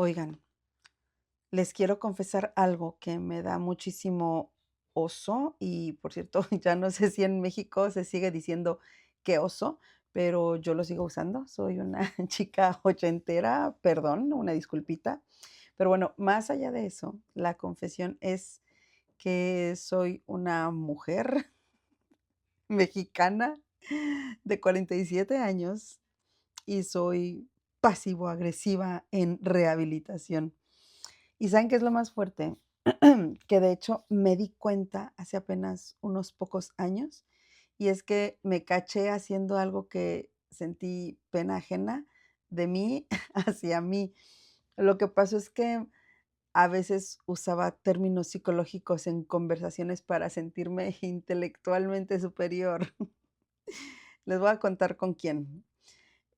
Oigan, les quiero confesar algo que me da muchísimo oso y, por cierto, ya no sé si en México se sigue diciendo qué oso, pero yo lo sigo usando. Soy una chica ochentera, perdón, una disculpita. Pero bueno, más allá de eso, la confesión es que soy una mujer mexicana de 47 años y soy pasivo-agresiva en rehabilitación. ¿Y saben qué es lo más fuerte? Que de hecho me di cuenta hace apenas unos pocos años, y es que me caché haciendo algo que sentí pena ajena de mí hacia mí. Lo que pasó es que a veces usaba términos psicológicos en conversaciones para sentirme intelectualmente superior. Les voy a contar con quién.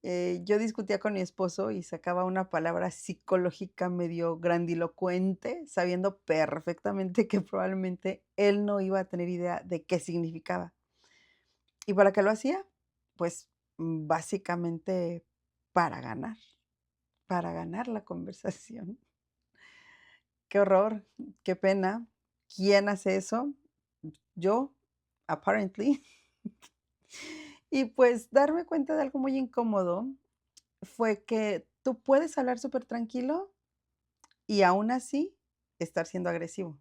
Yo discutía con mi esposo y sacaba una palabra psicológica medio grandilocuente, sabiendo perfectamente que probablemente él no iba a tener idea de qué significaba. ¿Y para qué lo hacía? Pues básicamente para para ganar la conversación. Qué horror, qué pena. ¿Quién hace eso? Yo, apparently. Y pues darme cuenta de algo muy incómodo fue que tú puedes hablar súper tranquilo y aún así estar siendo agresivo.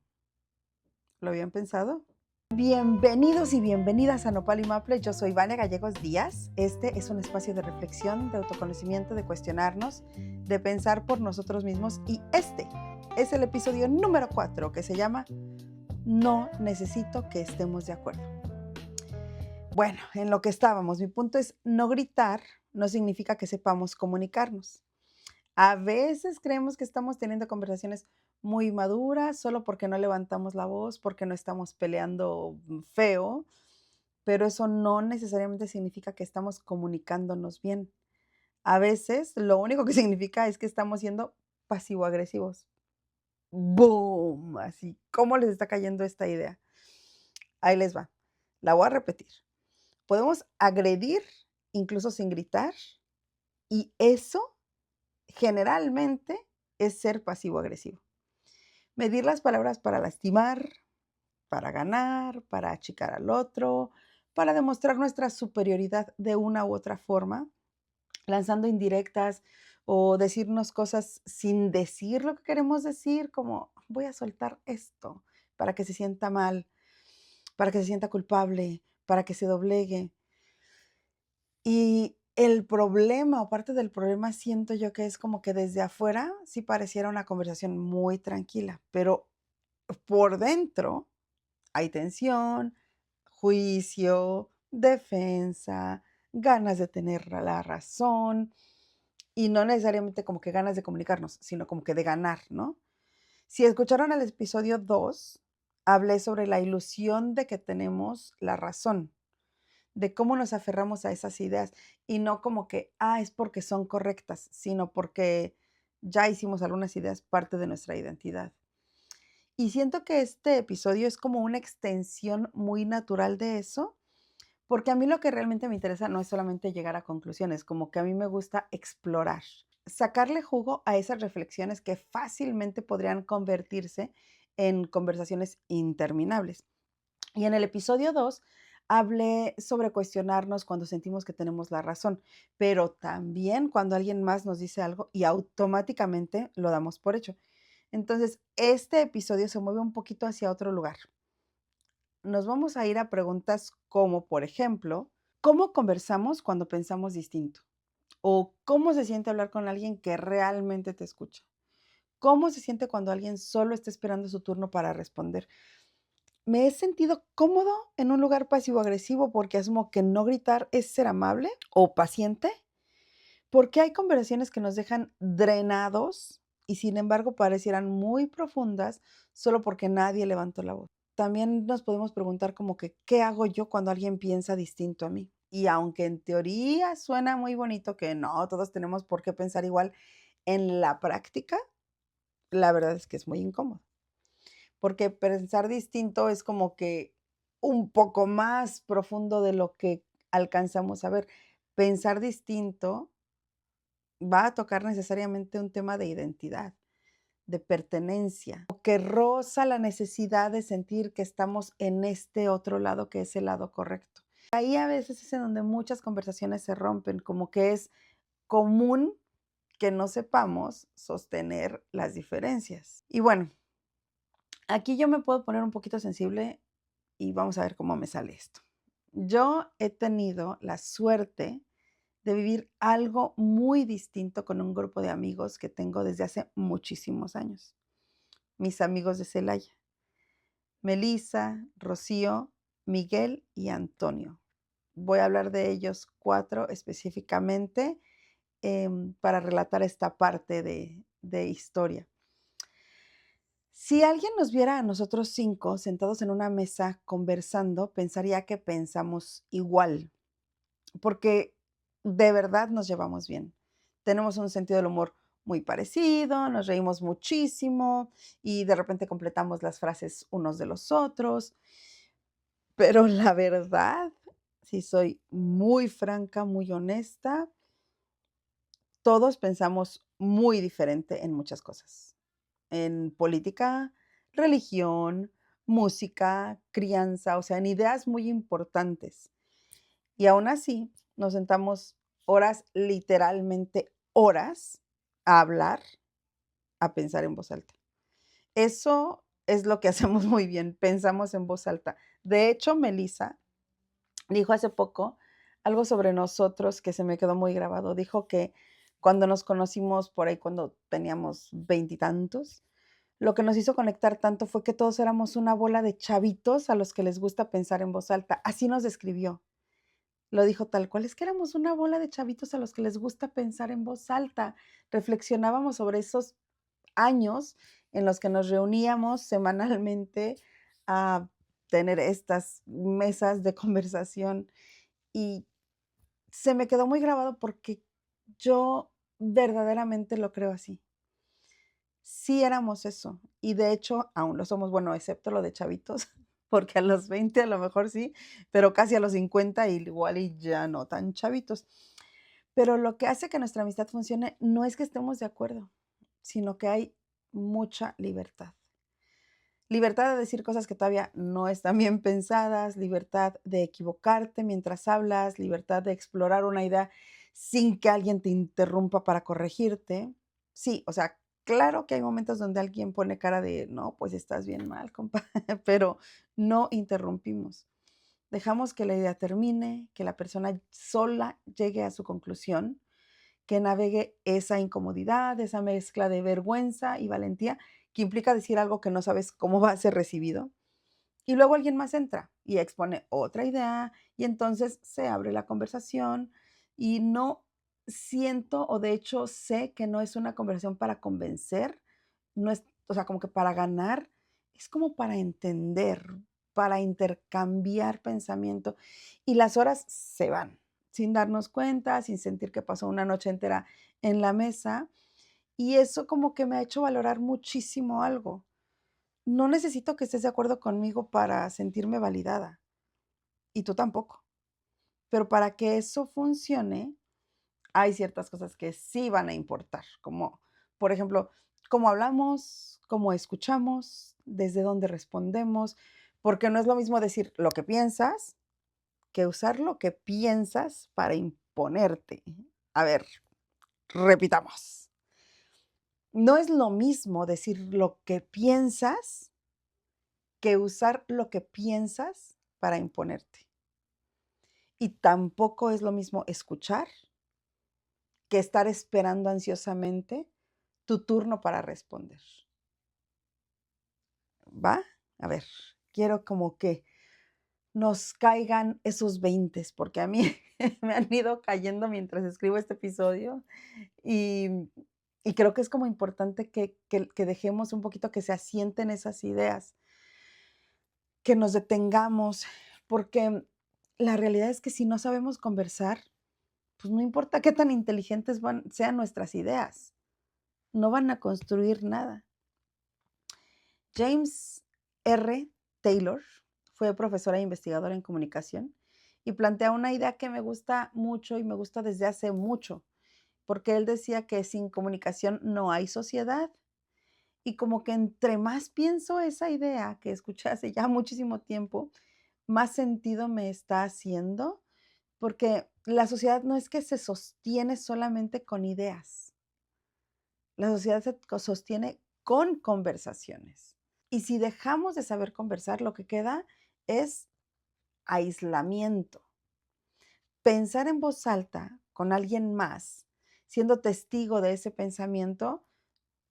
¿Lo habían pensado? Bienvenidos y bienvenidas a Nopal y Maple. Yo soy Vania Gallegos Díaz. Este es un espacio de reflexión, de autoconocimiento, de cuestionarnos, de pensar por nosotros mismos. Y este es el episodio número 4 que se llama No necesito que estemos de acuerdo. Bueno, en lo que estábamos, mi punto es no gritar no significa que sepamos comunicarnos. A veces creemos que estamos teniendo conversaciones muy maduras solo porque no levantamos la voz, porque no estamos peleando feo, pero eso no necesariamente significa que estamos comunicándonos bien. A veces lo único que significa es que estamos siendo pasivo-agresivos. ¡Boom! Así, ¿cómo les está cayendo esta idea? Ahí les va. La voy a repetir. Podemos agredir incluso sin gritar y eso generalmente es ser pasivo-agresivo. Medir las palabras para lastimar, para ganar, para achicar al otro, para demostrar nuestra superioridad de una u otra forma, lanzando indirectas o decirnos cosas sin decir lo que queremos decir, como voy a soltar esto para que se sienta mal, para que se sienta culpable, para que se doblegue. Y el problema, o parte del problema, siento yo que es como que desde afuera sí pareciera una conversación muy tranquila, pero por dentro hay tensión, juicio, defensa, ganas de tener la razón y no necesariamente como que ganas de comunicarnos, sino como que de ganar, ¿no? Si escucharon el episodio 2, hablé sobre la ilusión de que tenemos la razón, de cómo nos aferramos a esas ideas y no como que, es porque son correctas, sino porque ya hicimos algunas ideas parte de nuestra identidad. Y siento que este episodio es como una extensión muy natural de eso, porque a mí lo que realmente me interesa no es solamente llegar a conclusiones, como que a mí me gusta explorar, sacarle jugo a esas reflexiones que fácilmente podrían convertirse en conversaciones interminables. Y en el episodio 2 hablé sobre cuestionarnos cuando sentimos que tenemos la razón, pero también cuando alguien más nos dice algo y automáticamente lo damos por hecho. Entonces, este episodio se mueve un poquito hacia otro lugar. Nos vamos a ir a preguntas como, por ejemplo, ¿cómo conversamos cuando pensamos distinto? ¿O cómo se siente hablar con alguien que realmente te escucha? ¿Cómo se siente cuando alguien solo está esperando su turno para responder? Me he sentido cómodo en un lugar pasivo-agresivo porque asumo que no gritar es ser amable o paciente, porque hay conversaciones que nos dejan drenados y sin embargo parecieran muy profundas solo porque nadie levantó la voz. También nos podemos preguntar como que, ¿qué hago yo cuando alguien piensa distinto a mí? Y aunque en teoría suena muy bonito que no, todos tenemos por qué pensar igual, en la práctica, la verdad es que es muy incómodo. Porque pensar distinto es como que un poco más profundo de lo que alcanzamos a ver. Pensar distinto va a tocar necesariamente un tema de identidad, de pertenencia, o que roza la necesidad de sentir que estamos en este otro lado que es el lado correcto. Ahí a veces es en donde muchas conversaciones se rompen, como que es común que no sepamos sostener las diferencias. Y bueno, aquí yo me puedo poner un poquito sensible y vamos a ver cómo me sale esto. Yo he tenido la suerte de vivir algo muy distinto con un grupo de amigos que tengo desde hace muchísimos años. Mis amigos de Celaya, Melissa, Rocío, Miguel y Antonio. Voy a hablar de ellos 4 específicamente para relatar esta parte de historia. Si alguien nos viera a nosotros 5 sentados en una mesa conversando, pensaría que pensamos igual, porque de verdad nos llevamos bien. Tenemos un sentido del humor muy parecido, nos reímos muchísimo y de repente completamos las frases unos de los otros. Pero la verdad, si soy muy franca, muy honesta, todos pensamos muy diferente en muchas cosas. En política, religión, música, crianza, o sea, en ideas muy importantes. Y aún así, nos sentamos horas, literalmente horas, a hablar, a pensar en voz alta. Eso es lo que hacemos muy bien, pensamos en voz alta. De hecho, Melissa dijo hace poco algo sobre nosotros que se me quedó muy grabado. Dijo que cuando nos conocimos por ahí, cuando teníamos veintitantos, lo que nos hizo conectar tanto fue que todos éramos una bola de chavitos a los que les gusta pensar en voz alta. Así nos describió. Lo dijo tal cual, es que éramos una bola de chavitos a los que les gusta pensar en voz alta. Reflexionábamos sobre esos años en los que nos reuníamos semanalmente a tener estas mesas de conversación y se me quedó muy grabado porque yo verdaderamente lo creo así. Sí éramos eso y de hecho aún lo somos, bueno, excepto lo de chavitos, porque a los 20 a lo mejor sí, pero casi a los 50 igual y ya no tan chavitos. Pero lo que hace que nuestra amistad funcione no es que estemos de acuerdo, sino que hay mucha libertad. Libertad de decir cosas que todavía no están bien pensadas, libertad de equivocarte mientras hablas, libertad de explorar una idea sin que alguien te interrumpa para corregirte. Sí, o sea, claro que hay momentos donde alguien pone cara de, no, pues estás bien mal, compa, pero no interrumpimos. Dejamos que la idea termine, que la persona sola llegue a su conclusión, que navegue esa incomodidad, esa mezcla de vergüenza y valentía que implica decir algo que no sabes cómo va a ser recibido. Y luego alguien más entra y expone otra idea y entonces se abre la conversación y no siento o de hecho sé que no es una conversación para convencer, no es, o sea, como que para ganar, es como para entender, para intercambiar pensamiento y las horas se van sin darnos cuenta, sin sentir que pasó una noche entera en la mesa y eso como que me ha hecho valorar muchísimo algo. No necesito que estés de acuerdo conmigo para sentirme validada, y tú tampoco. Pero para que eso funcione, hay ciertas cosas que sí van a importar, como, por ejemplo, cómo hablamos, cómo escuchamos, desde dónde respondemos, porque no es lo mismo decir lo que piensas que usar lo que piensas para imponerte. A ver, repitamos. No es lo mismo decir lo que piensas que usar lo que piensas para imponerte. Y tampoco es lo mismo escuchar que estar esperando ansiosamente tu turno para responder. ¿Va? A ver, quiero como que nos caigan esos veintes, porque a mí me han ido cayendo mientras escribo este episodio y, y creo que es como importante que dejemos un poquito que se asienten esas ideas, que nos detengamos, porque la realidad es que si no sabemos conversar, pues no importa qué tan inteligentes sean nuestras ideas, no van a construir nada. James R. Taylor fue profesora e investigadora en comunicación y plantea una idea que me gusta mucho y me gusta desde hace mucho. porque él decía que sin comunicación no hay sociedad. Y como que entre más pienso esa idea que escuché hace ya muchísimo tiempo, más sentido me está haciendo, porque la sociedad no es que se sostiene solamente con ideas, la sociedad se sostiene con conversaciones. Y si dejamos de saber conversar, lo que queda es aislamiento. Pensar en voz alta con alguien más, siendo testigo de ese pensamiento,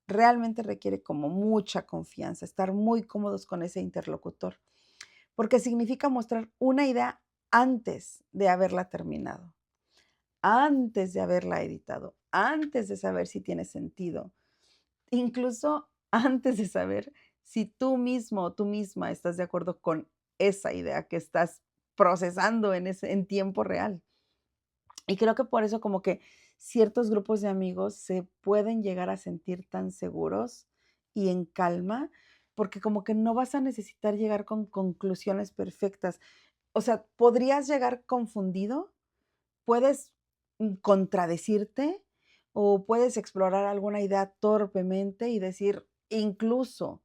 realmente requiere como mucha confianza, estar muy cómodos con ese interlocutor, porque significa mostrar una idea antes de haberla terminado, antes de haberla editado, antes de saber si tiene sentido, incluso antes de saber si tú mismo o tú misma estás de acuerdo con esa idea que estás procesando en tiempo real. Y creo que por eso como que ciertos grupos de amigos se pueden llegar a sentir tan seguros y en calma, porque como que no vas a necesitar llegar con conclusiones perfectas. O sea, podrías llegar confundido, puedes contradecirte o puedes explorar alguna idea torpemente y decir, incluso,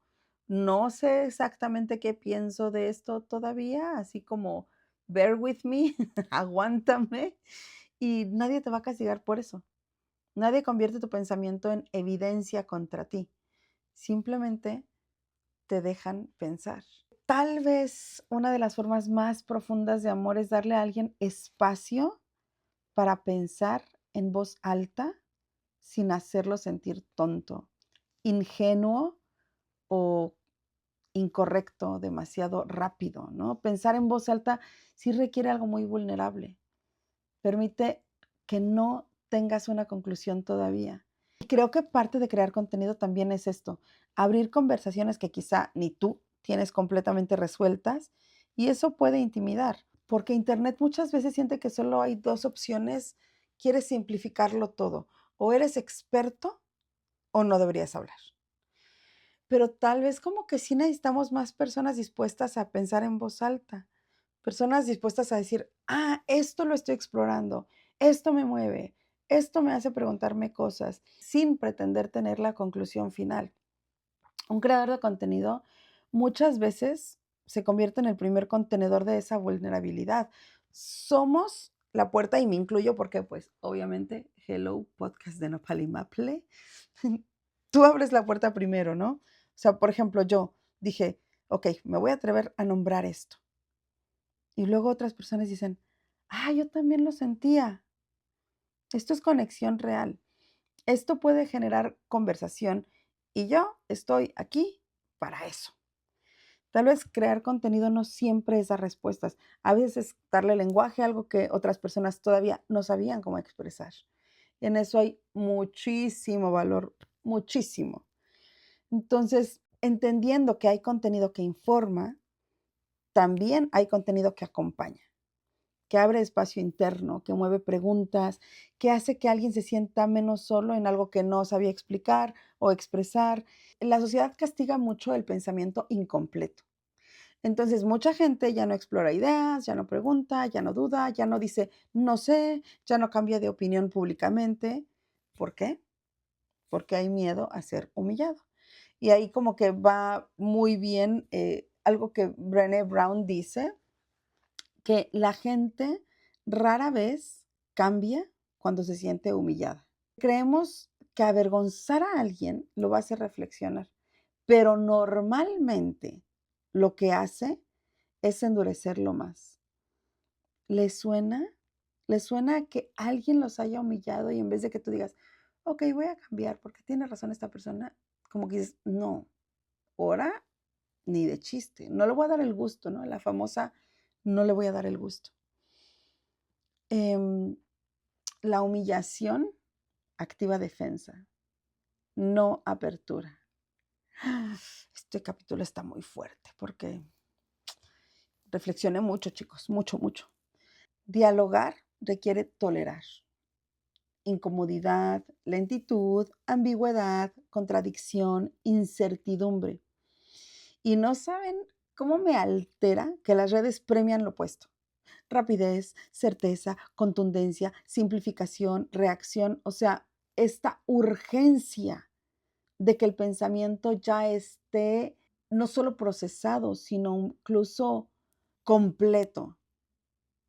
no sé exactamente qué pienso de esto todavía, así como, bear with me, aguántame, y nadie te va a castigar por eso. Nadie convierte tu pensamiento en evidencia contra ti. Simplemente te dejan pensar. Tal vez una de las formas más profundas de amor es darle a alguien espacio para pensar en voz alta sin hacerlo sentir tonto, ingenuo o incorrecto, demasiado rápido, ¿no? Pensar en voz alta sí requiere algo muy vulnerable. Permite que no tengas una conclusión todavía. Y creo que parte de crear contenido también es esto, abrir conversaciones que quizá ni tú tienes completamente resueltas y eso puede intimidar, porque Internet muchas veces siente que solo hay dos opciones, quieres simplificarlo todo, o eres experto o no deberías hablar. Pero tal vez como que sí necesitamos más personas dispuestas a pensar en voz alta, personas dispuestas a decir, esto lo estoy explorando, esto me mueve, esto me hace preguntarme cosas, sin pretender tener la conclusión final. Un creador de contenido muchas veces se convierte en el primer contenedor de esa vulnerabilidad. Somos la puerta, y me incluyo porque, pues, obviamente, hello, podcast de Nopal y Maple. Tú abres la puerta primero, ¿no? O sea, por ejemplo, yo dije, ok, me voy a atrever a nombrar esto. Y luego otras personas dicen, yo también lo sentía. Esto es conexión real. Esto puede generar conversación y yo estoy aquí para eso. Tal vez crear contenido no siempre es dar respuestas. A veces es darle lenguaje a algo que otras personas todavía no sabían cómo expresar. En eso hay muchísimo valor, muchísimo. Entonces, entendiendo que hay contenido que informa, también hay contenido que acompaña, que abre espacio interno, que mueve preguntas, que hace que alguien se sienta menos solo en algo que no sabía explicar o expresar. La sociedad castiga mucho el pensamiento incompleto. Entonces, mucha gente ya no explora ideas, ya no pregunta, ya no duda, ya no dice, no sé, ya no cambia de opinión públicamente. ¿Por qué? Porque hay miedo a ser humillado. Y ahí como que va muy bien algo que Brené Brown dice, que la gente rara vez cambia cuando se siente humillada. Creemos que avergonzar a alguien lo va a hacer reflexionar, pero normalmente lo que hace es endurecerlo más. ¿Les suena? ¿Les suena que alguien los haya humillado y en vez de que tú digas, ok, voy a cambiar porque tiene razón esta persona, como que dices, no, ahora ni de chiste, no le voy a dar el gusto, ¿no? La famosa, no le voy a dar el gusto. Em, la humillación activa defensa, no apertura. Este capítulo está muy fuerte porque reflexioné mucho, chicos, mucho, mucho. Dialogar requiere tolerar incomodidad, lentitud, ambigüedad, contradicción, incertidumbre. Y no saben cómo me altera que las redes premian lo opuesto. Rapidez, certeza, contundencia, simplificación, reacción, o sea, esta urgencia de que el pensamiento ya esté no solo procesado, sino incluso completo.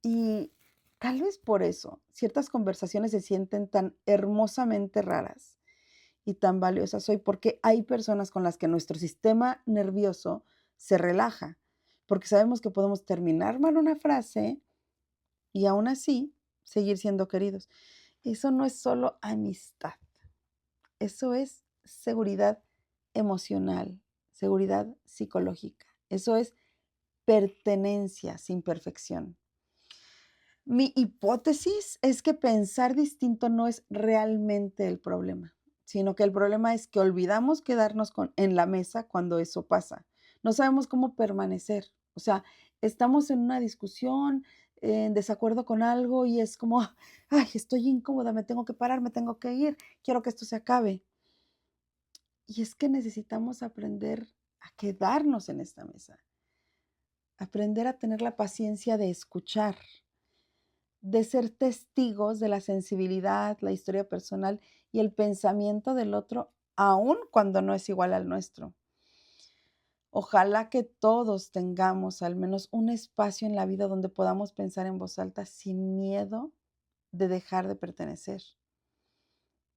Y tal vez por eso ciertas conversaciones se sienten tan hermosamente raras y tan valiosas hoy, porque hay personas con las que nuestro sistema nervioso se relaja, porque sabemos que podemos terminar mal una frase y aún así seguir siendo queridos. Eso no es solo amistad, eso es seguridad emocional, seguridad psicológica, eso es pertenencia sin perfección. Mi hipótesis es que pensar distinto no es realmente el problema, sino que el problema es que olvidamos quedarnos en la mesa cuando eso pasa. No sabemos cómo permanecer. O sea, estamos en una discusión, en desacuerdo con algo y es como, ay, estoy incómoda, me tengo que parar, me tengo que ir, quiero que esto se acabe. Y es que necesitamos aprender a quedarnos en esta mesa, aprender a tener la paciencia de escuchar, de ser testigos de la sensibilidad, la historia personal y el pensamiento del otro, aun cuando no es igual al nuestro. Ojalá que todos tengamos al menos un espacio en la vida donde podamos pensar en voz alta sin miedo de dejar de pertenecer.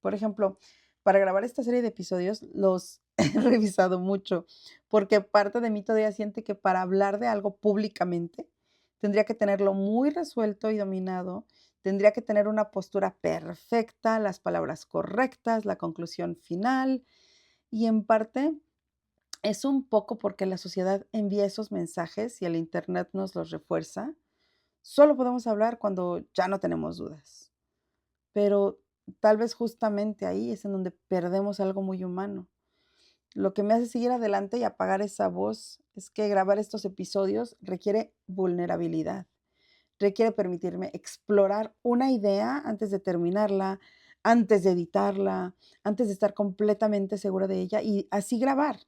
Por ejemplo, para grabar esta serie de episodios los he revisado mucho, porque parte de mí todavía siente que para hablar de algo públicamente tendría que tenerlo muy resuelto y dominado, tendría que tener una postura perfecta, las palabras correctas, la conclusión final, y en parte es un poco porque la sociedad envía esos mensajes y el internet nos los refuerza. Solo podemos hablar cuando ya no tenemos dudas. Pero tal vez justamente ahí es en donde perdemos algo muy humano. Lo que me hace seguir adelante y apagar esa voz es que grabar estos episodios requiere vulnerabilidad, requiere permitirme explorar una idea antes de terminarla, antes de editarla, antes de estar completamente segura de ella y así grabar.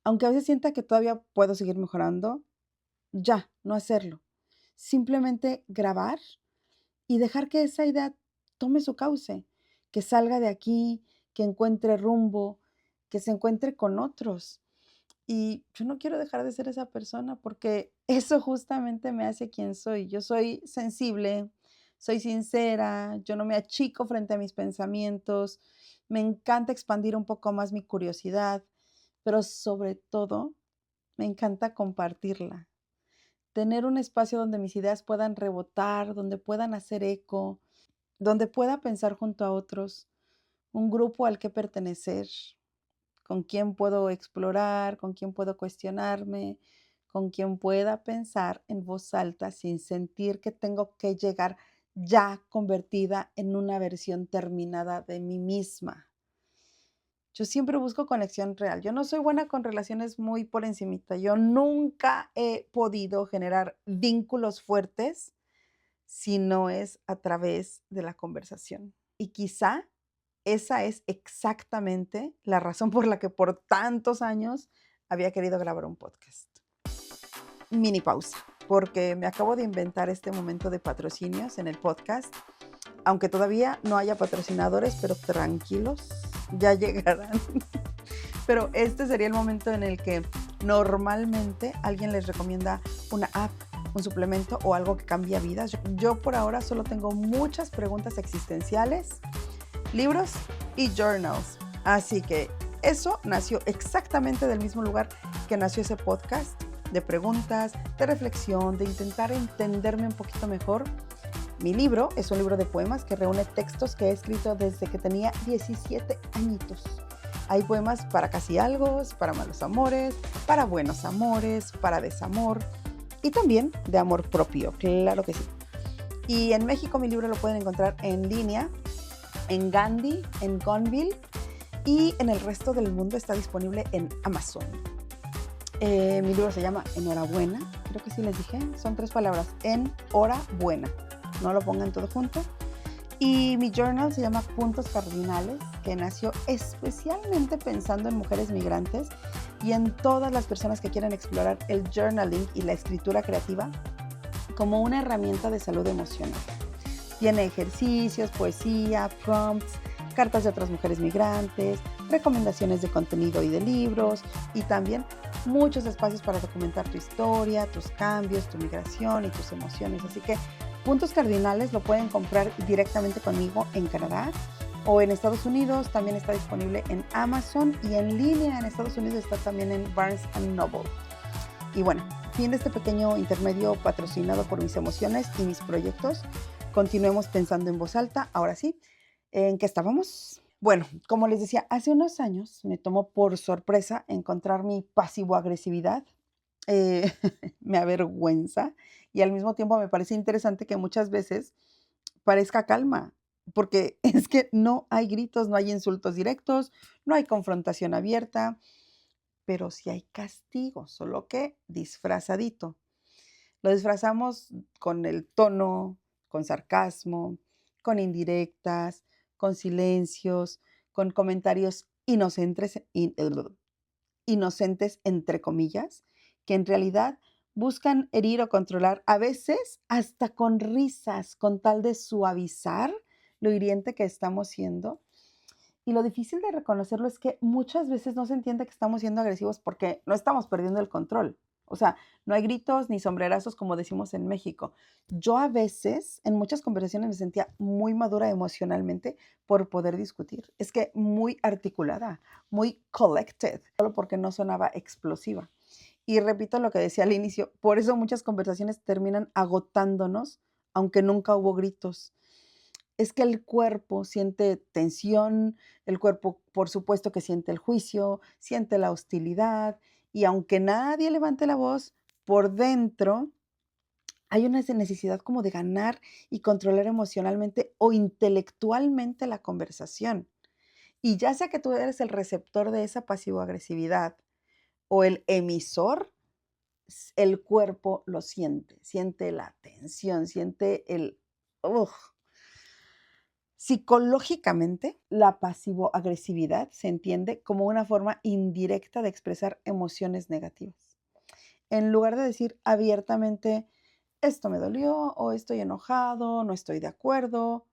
Aunque a veces sienta que todavía puedo seguir mejorando, ya, no hacerlo. Simplemente grabar y dejar que esa idea tome su cauce, que salga de aquí, que encuentre rumbo, que se encuentre con otros. Y yo no quiero dejar de ser esa persona porque eso justamente me hace quien soy. Yo soy sensible, soy sincera, yo no me achico frente a mis pensamientos, me encanta expandir un poco más mi curiosidad, pero sobre todo me encanta compartirla. Tener un espacio donde mis ideas puedan rebotar, donde puedan hacer eco, donde pueda pensar junto a otros, un grupo al que pertenecer, con quien puedo explorar, con quien puedo cuestionarme, con quien pueda pensar en voz alta sin sentir que tengo que llegar ya convertida en una versión terminada de mí misma. Yo siempre busco conexión real. Yo no soy buena con relaciones muy por encimita. Yo nunca he podido generar vínculos fuertes si no es a través de la conversación. Y quizá esa es exactamente la razón por la que por tantos años había querido grabar un podcast. Mini pausa, porque me acabo de inventar este momento de patrocinios en el podcast. Aunque todavía no haya patrocinadores, pero tranquilos, ya llegarán. Pero este sería el momento en el que normalmente alguien les recomienda una app, un suplemento o algo que cambia vidas. Yo por ahora solo tengo muchas preguntas existenciales, libros y journals. Así que eso nació exactamente del mismo lugar que nació ese podcast, de preguntas, de reflexión, de intentar entenderme un poquito mejor. Mi libro es un libro de poemas que reúne textos que he escrito desde que tenía 17 añitos. Hay poemas para casi algo, para malos amores, para buenos amores, para desamor y también de amor propio, claro que sí. Y en México mi libro lo pueden encontrar en línea, en Gandhi, en Gonville y en el resto del mundo está disponible en Amazon. Mi libro se llama Enhorabuena, creo que sí les dije, son 3 palabras, Enhorabuena, no lo pongan todo junto. Y mi journal se llama Puntos Cardinales, que nació especialmente pensando en mujeres migrantes y en todas las personas que quieren explorar el journaling y la escritura creativa como una herramienta de salud emocional. Tiene ejercicios, poesía, prompts, cartas de otras mujeres migrantes, recomendaciones de contenido y de libros, y también muchos espacios para documentar tu historia, tus cambios, tu migración y tus emociones. Así que Puntos Cardinales lo pueden comprar directamente conmigo en Canadá o en Estados Unidos. También está disponible en Amazon y en línea en Estados Unidos está también en Barnes Noble. Y bueno, fin de este pequeño intermedio patrocinado por mis emociones y mis proyectos. Continuemos pensando en voz alta. Ahora sí, ¿en qué estábamos? Bueno, como les decía, hace unos años me tomó por sorpresa encontrar mi pasivo-agresividad. Eh, Me avergüenza y al mismo tiempo me parece interesante que muchas veces parezca calma, porque es que no hay gritos, no hay insultos directos, no hay confrontación abierta, pero sí hay castigo, solo que disfrazadito. Lo disfrazamos con el tono, con sarcasmo, con indirectas, con silencios, con comentarios inocentes, entre comillas, que en realidad buscan herir o controlar, a veces hasta con risas, con tal de suavizar lo hiriente que estamos siendo. Y lo difícil de reconocerlo es que muchas veces no se entiende que estamos siendo agresivos porque no estamos perdiendo el control. O sea, no hay gritos ni sombrerazos como decimos en México. Yo a veces, en muchas conversaciones, me sentía muy madura emocionalmente por poder discutir. Es que muy articulada, muy collected, solo porque no sonaba explosiva. Y repito lo que decía al inicio, por eso muchas conversaciones terminan agotándonos, aunque nunca hubo gritos. Es que el cuerpo siente tensión, el cuerpo, por supuesto que siente el juicio, siente la hostilidad, y aunque nadie levante la voz, por dentro hay una necesidad como de ganar y controlar emocionalmente o intelectualmente la conversación. Y ya sea que tú eres el receptor de esa pasivo-agresividad o el emisor, el cuerpo lo siente, siente la tensión, siente el... ¡Ugh! Psicológicamente, la pasivo-agresividad se entiende como una forma indirecta de expresar emociones negativas. En lugar de decir abiertamente, esto me dolió o estoy enojado, no estoy de acuerdo,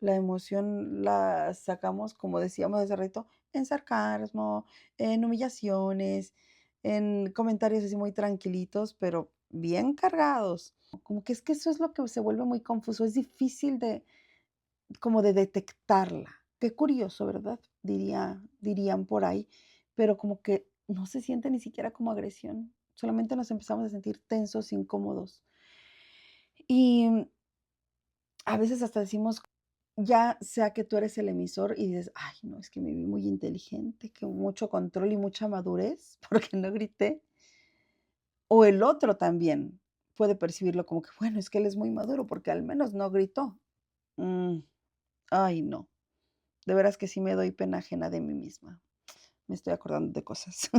la emoción la sacamos, como decíamos hace rato, en sarcasmo, en humillaciones, en comentarios así muy tranquilitos, pero bien cargados. Como que es que eso es lo que se vuelve muy confuso, es difícil de como de detectarla. Qué curioso, ¿verdad? Dirían por ahí, pero como que no se siente ni siquiera como agresión, solamente nos empezamos a sentir tensos, incómodos. Y a veces hasta decimos, ya sea que tú eres el emisor y dices, ay, no, es que me vi muy inteligente, que mucho control y mucha madurez, porque no grité. O el otro también puede percibirlo como que, bueno, es que él es muy maduro porque al menos no gritó. Mm, ay, no. De veras que sí me doy pena ajena de mí misma. Me estoy acordando de cosas.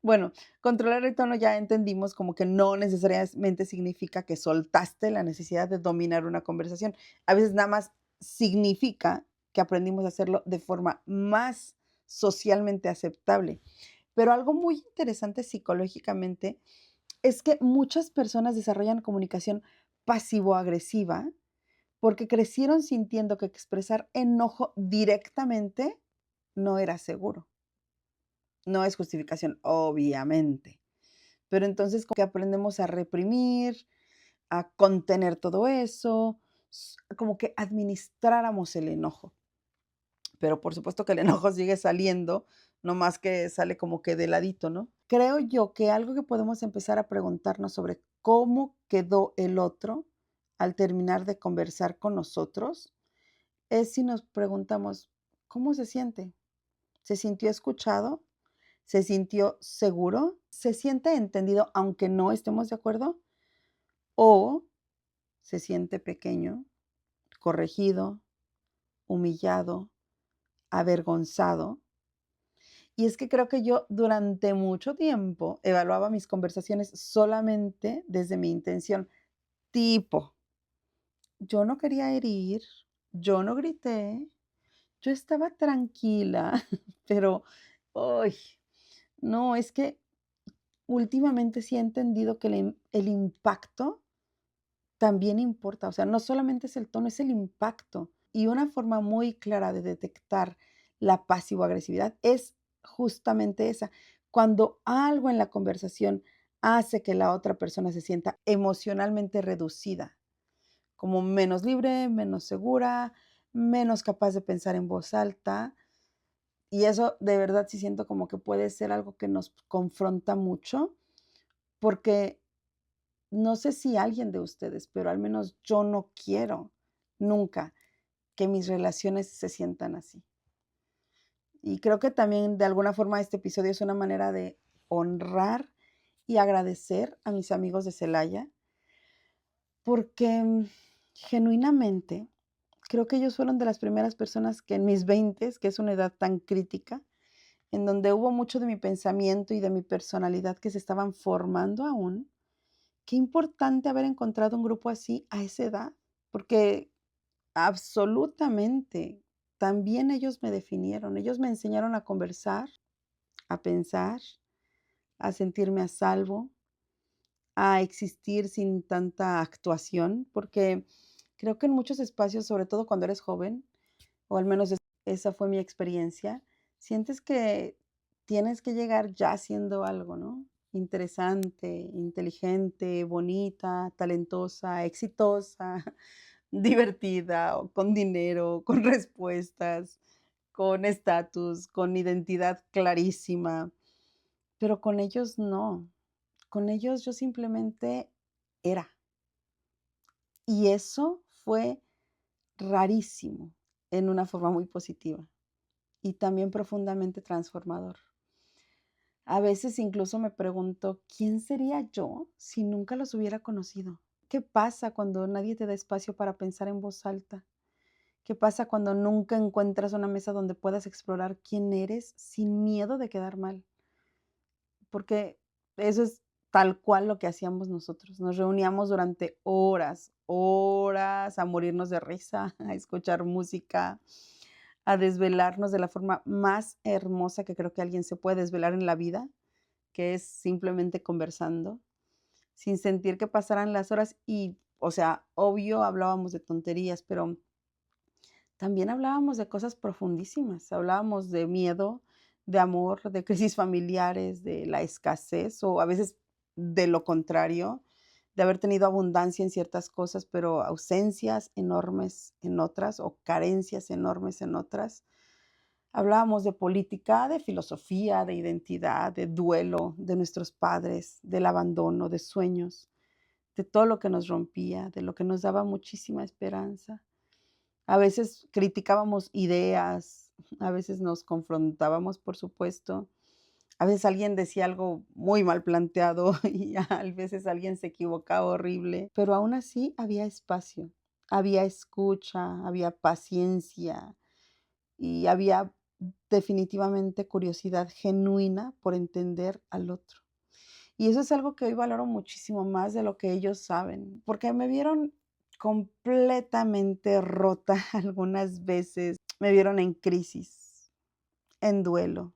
Bueno, controlar el tono ya entendimos como que no necesariamente significa que soltaste la necesidad de dominar una conversación. A veces nada más significa que aprendimos a hacerlo de forma más socialmente aceptable. Pero algo muy interesante psicológicamente es que muchas personas desarrollan comunicación pasivo-agresiva porque crecieron sintiendo que expresar enojo directamente no era seguro. No es justificación, obviamente, pero entonces como que aprendemos a reprimir, a contener todo eso, como que administráramos el enojo. Pero por supuesto que el enojo sigue saliendo, no más que sale como que de ladito, ¿no? Creo yo que algo que podemos empezar a preguntarnos sobre cómo quedó el otro al terminar de conversar con nosotros es si nos preguntamos, ¿cómo se siente? ¿Se sintió escuchado? ¿Se sintió seguro? ¿Se siente entendido aunque no estemos de acuerdo? ¿O se siente pequeño, corregido, humillado, avergonzado? Y es que creo que yo durante mucho tiempo evaluaba mis conversaciones solamente desde mi intención, tipo, yo no quería herir, yo no grité, yo estaba tranquila, pero, ¡ay! No, es que últimamente sí he entendido que el impacto también importa, o sea, no solamente es el tono, es el impacto. Y una forma muy clara de detectar la pasivo-agresividad es justamente esa. Cuando algo en la conversación hace que la otra persona se sienta emocionalmente reducida, como menos libre, menos segura, menos capaz de pensar en voz alta. Y eso de verdad sí siento como que puede ser algo que nos confronta mucho, porque no sé si alguien de ustedes, pero al menos yo no quiero nunca que mis relaciones se sientan así. Y creo que también de alguna forma este episodio es una manera de honrar y agradecer a mis amigos de Celaya, porque genuinamente creo que ellos fueron de las primeras personas que en mis veintes, que es una edad tan crítica, en donde hubo mucho de mi pensamiento y de mi personalidad que se estaban formando aún. Qué importante haber encontrado un grupo así a esa edad, porque absolutamente también ellos me definieron, ellos me enseñaron a conversar, a pensar, a sentirme a salvo, a existir sin tanta actuación, porque creo que en muchos espacios, sobre todo cuando eres joven, o al menos esa fue mi experiencia, sientes que tienes que llegar ya haciendo algo, ¿no? Interesante, inteligente, bonita, talentosa, exitosa, divertida, o con dinero, con respuestas, con estatus, con identidad clarísima, pero con ellos no. Con ellos yo simplemente era. Y eso fue rarísimo en una forma muy positiva y también profundamente transformador. A veces incluso me pregunto, ¿quién sería yo si nunca los hubiera conocido? ¿Qué pasa cuando nadie te da espacio para pensar en voz alta? ¿Qué pasa cuando nunca encuentras una mesa donde puedas explorar quién eres sin miedo de quedar mal? Porque eso es tal cual lo que hacíamos nosotros. Nos reuníamos durante horas, horas a morirnos de risa, a escuchar música, a desvelarnos de la forma más hermosa que creo que alguien se puede desvelar en la vida, que es simplemente conversando, sin sentir que pasaran las horas y, o sea, obvio hablábamos de tonterías, pero también hablábamos de cosas profundísimas, hablábamos de miedo, de amor, de crisis familiares, de la escasez o a veces de lo contrario, de haber tenido abundancia en ciertas cosas, pero ausencias enormes en otras o carencias enormes en otras. Hablábamos de política, de filosofía, de identidad, de duelo, de nuestros padres, del abandono, de sueños, de todo lo que nos rompía, de lo que nos daba muchísima esperanza. A veces criticábamos ideas, a veces nos confrontábamos, por supuesto. A veces alguien decía algo muy mal planteado y a veces alguien se equivocaba horrible, pero aún así había espacio, había escucha, había paciencia y había definitivamente curiosidad genuina por entender al otro. Y eso es algo que hoy valoro muchísimo más de lo que ellos saben, porque me vieron completamente rota algunas veces, me vieron en crisis, en duelo,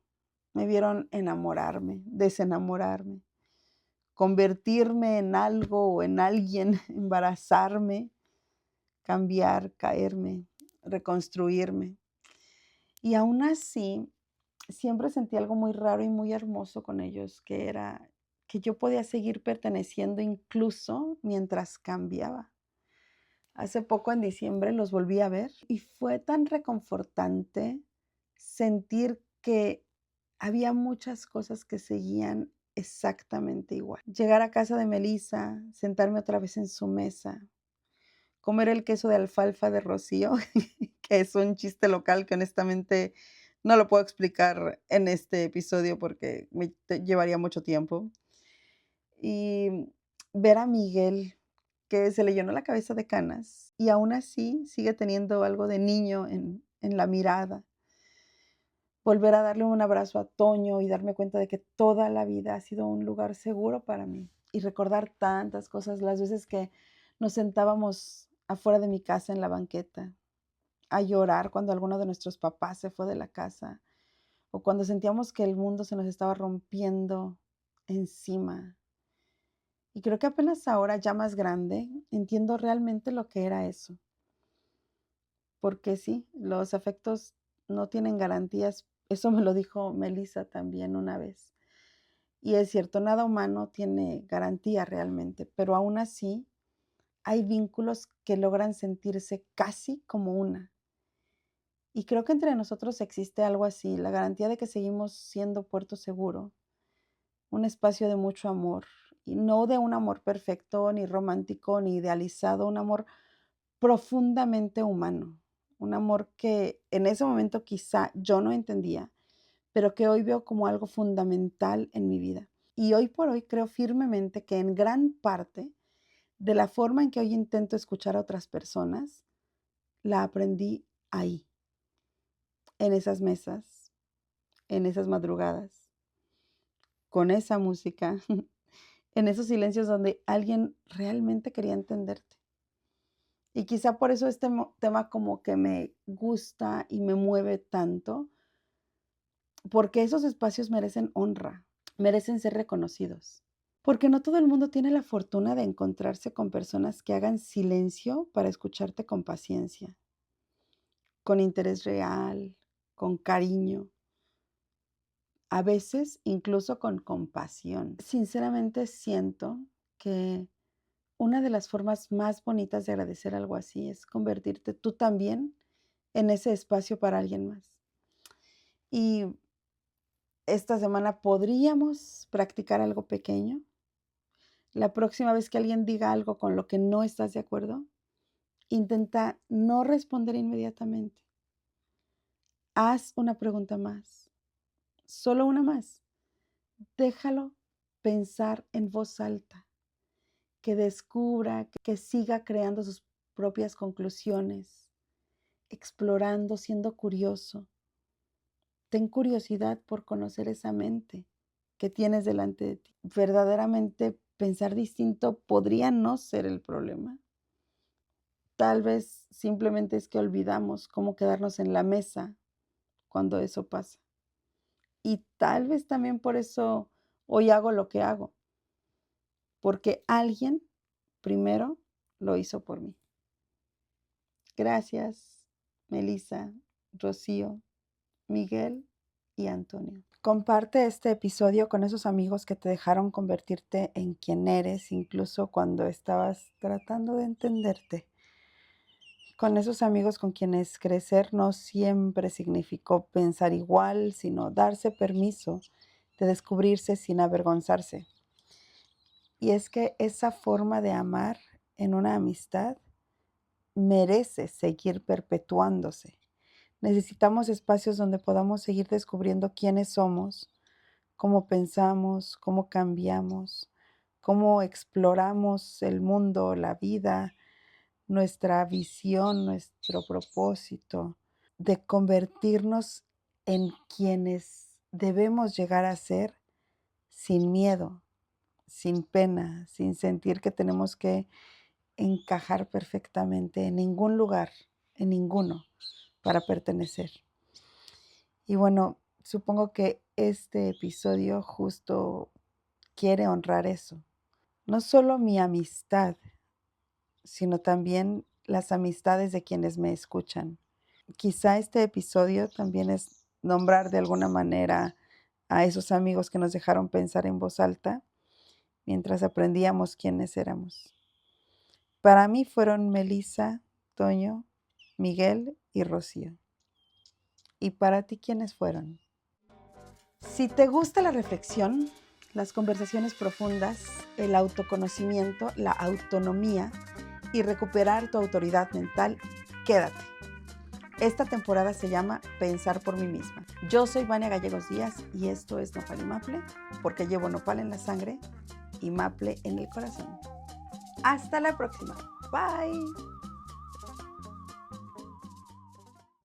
me vieron enamorarme, desenamorarme, convertirme en algo o en alguien, embarazarme, cambiar, caerme, reconstruirme. Y aún así, siempre sentí algo muy raro y muy hermoso con ellos, que era que yo podía seguir perteneciendo incluso mientras cambiaba. Hace poco en diciembre los volví a ver y fue tan reconfortante sentir que había muchas cosas que seguían exactamente igual. Llegar a casa de Melissa, sentarme otra vez en su mesa, comer el queso de alfalfa de Rocío, que es un chiste local que honestamente no lo puedo explicar en este episodio porque llevaría mucho tiempo. Y ver a Miguel, que se le llenó la cabeza de canas y aún así sigue teniendo algo de niño en la mirada. Volver a darle un abrazo a Toño y darme cuenta de que toda la vida ha sido un lugar seguro para mí. Y recordar tantas cosas, las veces que nos sentábamos afuera de mi casa en la banqueta, a llorar cuando alguno de nuestros papás se fue de la casa, o cuando sentíamos que el mundo se nos estaba rompiendo encima. Y creo que apenas ahora, ya más grande, entiendo realmente lo que era eso. Porque sí, los afectos no tienen garantías. Eso me lo dijo Melissa también una vez. Y es cierto, nada humano tiene garantía realmente, pero aún así hay vínculos que logran sentirse casi como una. Y creo que entre nosotros existe algo así, la garantía de que seguimos siendo puerto seguro, un espacio de mucho amor, y no de un amor perfecto, ni romántico, ni idealizado, un amor profundamente humano, un amor que en ese momento quizá yo no entendía, pero que hoy veo como algo fundamental en mi vida. Y hoy por hoy creo firmemente que en gran parte de la forma en que hoy intento escuchar a otras personas, la aprendí ahí, en esas mesas, en esas madrugadas, con esa música, en esos silencios donde alguien realmente quería entenderte. Y quizá por eso este tema como que me gusta y me mueve tanto, porque esos espacios merecen honra, merecen ser reconocidos. Porque no todo el mundo tiene la fortuna de encontrarse con personas que hagan silencio para escucharte con paciencia, con interés real, con cariño, a veces incluso con compasión. Sinceramente siento que una de las formas más bonitas de agradecer algo así es convertirte tú también en ese espacio para alguien más. Y esta semana podríamos practicar algo pequeño. La próxima vez que alguien diga algo con lo que no estás de acuerdo, intenta no responder inmediatamente. Haz una pregunta más, solo una más. Déjalo pensar en voz alta, que descubra, que siga creando sus propias conclusiones, explorando, siendo curioso. Ten curiosidad por conocer esa mente que tienes delante de ti. Verdaderamente pensar distinto podría no ser el problema. Tal vez simplemente es que olvidamos cómo quedarnos en la mesa cuando eso pasa. Y tal vez también por eso hoy hago lo que hago, porque alguien primero lo hizo por mí. Gracias, Melissa, Rocío, Miguel y Antonio. Comparte este episodio con esos amigos que te dejaron convertirte en quien eres, incluso cuando estabas tratando de entenderte. Con esos amigos con quienes crecer no siempre significó pensar igual, sino darse permiso de descubrirse sin avergonzarse. Y es que esa forma de amar en una amistad merece seguir perpetuándose. Necesitamos espacios donde podamos seguir descubriendo quiénes somos, cómo pensamos, cómo cambiamos, cómo exploramos el mundo, la vida, nuestra visión, nuestro propósito, de convertirnos en quienes debemos llegar a ser sin miedo, sin pena, sin sentir que tenemos que encajar perfectamente en ningún lugar, en ninguno, para pertenecer. Y bueno, supongo que este episodio justo quiere honrar eso. No solo mi amistad, sino también las amistades de quienes me escuchan. Quizá este episodio también es nombrar de alguna manera a esos amigos que nos dejaron pensar en voz alta mientras aprendíamos quiénes éramos. Para mí fueron Melissa, Toño, Miguel y Rocío. ¿Y para ti quiénes fueron? Si te gusta la reflexión, las conversaciones profundas, el autoconocimiento, la autonomía y recuperar tu autoridad mental, quédate. Esta temporada se llama Pensar por mí misma. Yo soy Vania Gallegos Díaz y esto es Nopal y Maple, porque llevo nopal en la sangre y maple en el corazón. Hasta la próxima. Bye.